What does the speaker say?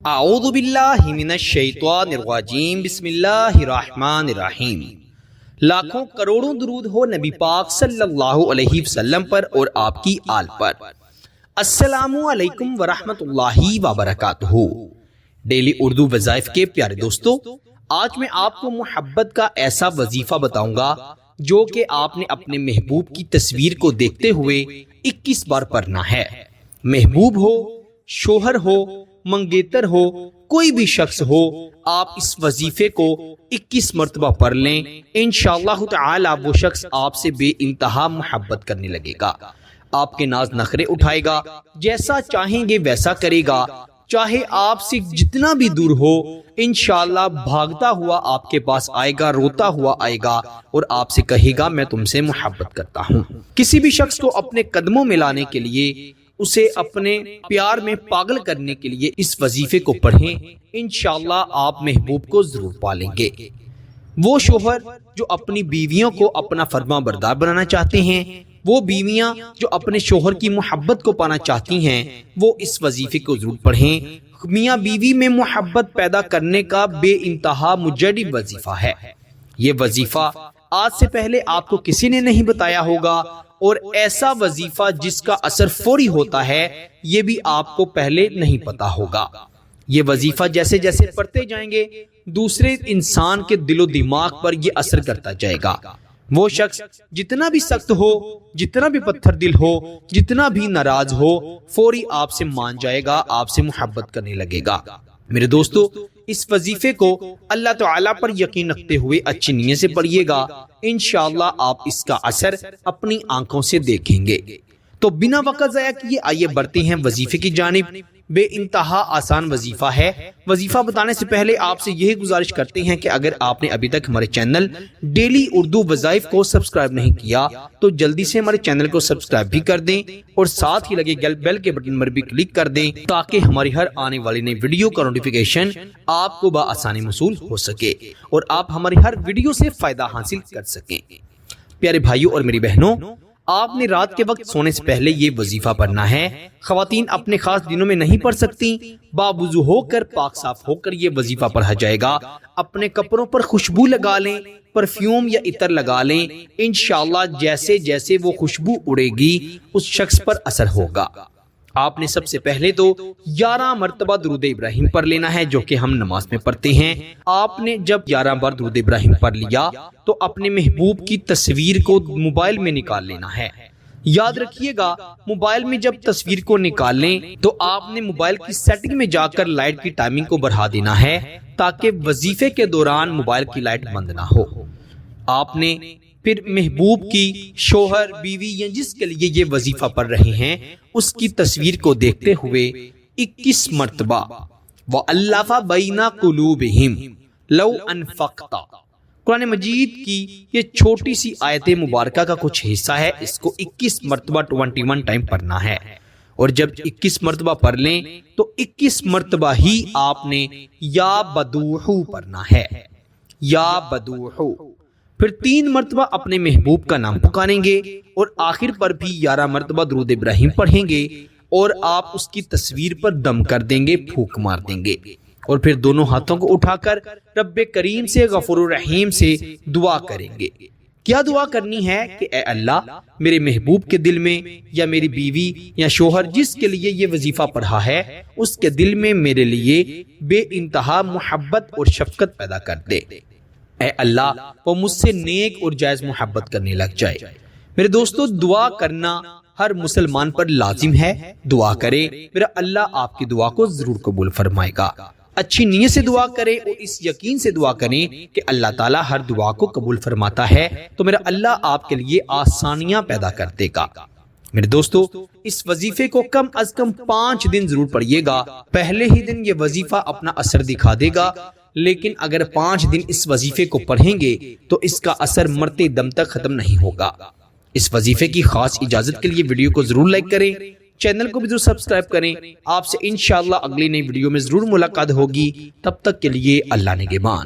اعوذ باللہ من الشیطان الرجیم بسم اللہ الرحمن الرحیم۔ لاکھوں کروڑوں درود ہو نبی پاک صلی اللہ علیہ وسلم پر اور آپ کی آل پر۔ السلام علیکم ورحمۃ اللہ وبرکاتہ۔ ڈیلی اردو وظائف کے پیارے دوستو، آج میں آپ کو محبت کا ایسا وظیفہ بتاؤں گا جو کہ آپ نے اپنے محبوب کی تصویر کو دیکھتے ہوئے 21 بار پڑھنا ہے۔ محبوب ہو، شوہر ہو، منگیتر ہو، کوئی بھی شخص ہو، آپ اس وظیفے کو 21 مرتبہ پڑھ لیں، انشاءاللہ تعالی وہ شخص آپ سے بے انتہا محبت کرنے لگے گا، آپ کے ناز نخرے اٹھائے گا، جیسا چاہیں گے ویسا کرے گا، چاہے آپ سے جتنا بھی دور ہو انشاءاللہ بھاگتا ہوا آپ کے پاس آئے گا، روتا ہوا آئے گا اور آپ سے کہے گا میں تم سے محبت کرتا ہوں۔ کسی بھی شخص کو اپنے قدموں میں لانے کے لیے، اسے اپنے پیار میں پاگل کرنے کے لیے اس وظیفے کو پڑھیں، انشاءاللہ آپ محبوب کو ضرور پالیں گے۔ وہ شوہر جو اپنی بیویوں کو اپنا فرما بردار بنانا چاہتے ہیں، وہ بیویاں جو اپنے شوہر کی محبت کو پانا چاہتی ہیں، وہ اس وظیفے کو ضرور پڑھیں۔ میاں بیوی میں محبت پیدا کرنے کا بے انتہا مجرب وظیفہ ہے۔ یہ وظیفہ آج سے پہلے آپ کو کسی نے نہیں بتایا ہوگا، اور ایسا وظیفہ جس کا اثر فوری ہوتا ہے یہ بھی آپ کو پہلے نہیں پتا ہوگا۔ یہ وظیفہ جیسے جیسے پڑھتے جائیں گے دوسرے انسان کے دل و دماغ پر یہ اثر کرتا جائے گا۔ وہ شخص جتنا بھی سخت ہو، جتنا بھی پتھر دل ہو، جتنا بھی ناراض ہو، فوری آپ سے مان جائے گا، آپ سے محبت کرنے لگے گا۔ میرے دوستو، اس وظیفے کو اللہ تعالیٰ پر یقین رکھتے ہوئے اچھی نیت سے پڑھیے گا، انشاءاللہ آپ اس کا اثر اپنی آنکھوں سے دیکھیں گے۔ تو بنا وقت ضائع کیے آئیے بڑھتے ہیں وظیفے کی جانب۔ بے انتہا آسان وظیفہ ہے۔ وظیفہ بتانے سے پہلے آپ سے یہی گزارش کرتے ہیں کہ اگر آپ نے ابھی تک ہمارے چینل ڈیلی اردو وظائف کو سبسکرائب نہیں کیا تو جلدی سے ہمارے چینل کو سبسکرائب بھی کر دیں اور ساتھ ہی لگے بیل کے بٹن پر بھی کلک کر دیں تاکہ ہماری ہر آنے والی نئی ویڈیو کا نوٹیفیکیشن آپ کو بآسانی موصول ہو سکے اور آپ ہماری ہر ویڈیو سے فائدہ حاصل کر سکیں۔ پیارے بھائیوں اور میری بہنوں، آپ نے رات کے وقت سونے سے پہلے یہ وظیفہ پڑھنا ہے۔ خواتین اپنے خاص دنوں میں نہیں پڑھ سکتی، باوضو ہو کر پاک صاف ہو کر یہ وظیفہ پڑھا جائے گا۔ اپنے کپڑوں پر خوشبو لگا لیں، پرفیوم یا عطر لگا لیں، انشاءاللہ جیسے جیسے وہ خوشبو اڑے گی اس شخص پر اثر ہوگا۔ آپ نے سب سے پہلے تو 11 مرتبہ درود ابراہیم پڑھ لینا ہے جو کہ ہم نماز میں پڑھتے ہیں۔ آپ نے جب 11 بار درود ابراہیم پڑھ لیا تو اپنے محبوب کی تصویر کو موبائل میں نکال لینا ہے۔ یاد رکھیے گا، موبائل میں جب تصویر کو نکال لیں تو آپ نے موبائل کی سیٹنگ میں جا کر لائٹ کی ٹائمنگ کو بڑھا دینا ہے تاکہ وظیفے کے دوران موبائل کی لائٹ بند نہ ہو۔ آپ نے پھر محبوب کی، شوہر، بیوی یا جس کے لیے یہ وظیفہ پڑھ رہے ہیں اس کی تصویر کو دیکھتے ہوئے 21 مرتبہ وَأَلَّفَ بَيْنَ قُلُوبِهِمْ لَوْ أَنفَقْتَ، قرآن مجید کی یہ چھوٹی سی آیت مبارکہ کا کچھ حصہ ہے، اس کو 21 مرتبہ 21 ٹائم پڑھنا ہے۔ اور جب 21 مرتبہ پڑھ لیں تو 21 مرتبہ ہی آپ نے یا بدوحو پڑھنا ہے، یا بدوحو۔ پھر 3 مرتبہ اپنے محبوب کا نام پکاریں گے اور آخر پر بھی 11 مرتبہ درود ابراہیم پڑھیں گے اور آپ اس کی تصویر پر دم کر دیں گے، پھونک مار دیں گے، اور پھر دونوں ہاتھوں کو اٹھا کر رب کریم سے، غفور الرحیم سے دعا کریں گے۔ کیا دعا کرنی ہے کہ اے اللہ، میرے محبوب کے دل میں یا میری بیوی یا شوہر جس کے لیے یہ وظیفہ پڑھا ہے اس کے دل میں میرے لیے بے انتہا محبت اور شفقت پیدا کر دے۔ اے اللہ، وہ مجھ سے نیک اور جائز محبت کرنے لگ جائے۔ میرے دوستو، دعا کرنا ہر مسلمان پر لازم ہے۔ دعا کرے، میرا اللہ آپ کی دعا کو ضرور قبول فرمائے گا۔ اچھی نیت سے دعا کریں اور اس یقین سے دعا کریں کہ اللہ تعالیٰ ہر دعا کو قبول فرماتا ہے تو میرا اللہ آپ کے لیے آسانیاں پیدا کر دے گا۔ میرے دوستو، اس وظیفے کو کم از کم 5 دن ضرور پڑھیے گا۔ پہلے ہی دن یہ وظیفہ اپنا اثر دکھا دے گا، لیکن اگر 5 دن اس وظیفے کو پڑھیں گے تو اس کا اثر مرتے دم تک ختم نہیں ہوگا۔ اس وظیفے کی خاص اجازت کے لیے ویڈیو کو ضرور لائک کریں، چینل کو بھی ضرور سبسکرائب کریں۔ آپ سے انشاءاللہ اگلی نئی ویڈیو میں ضرور ملاقات ہوگی، تب تک کے لیے اللہ نگہبان۔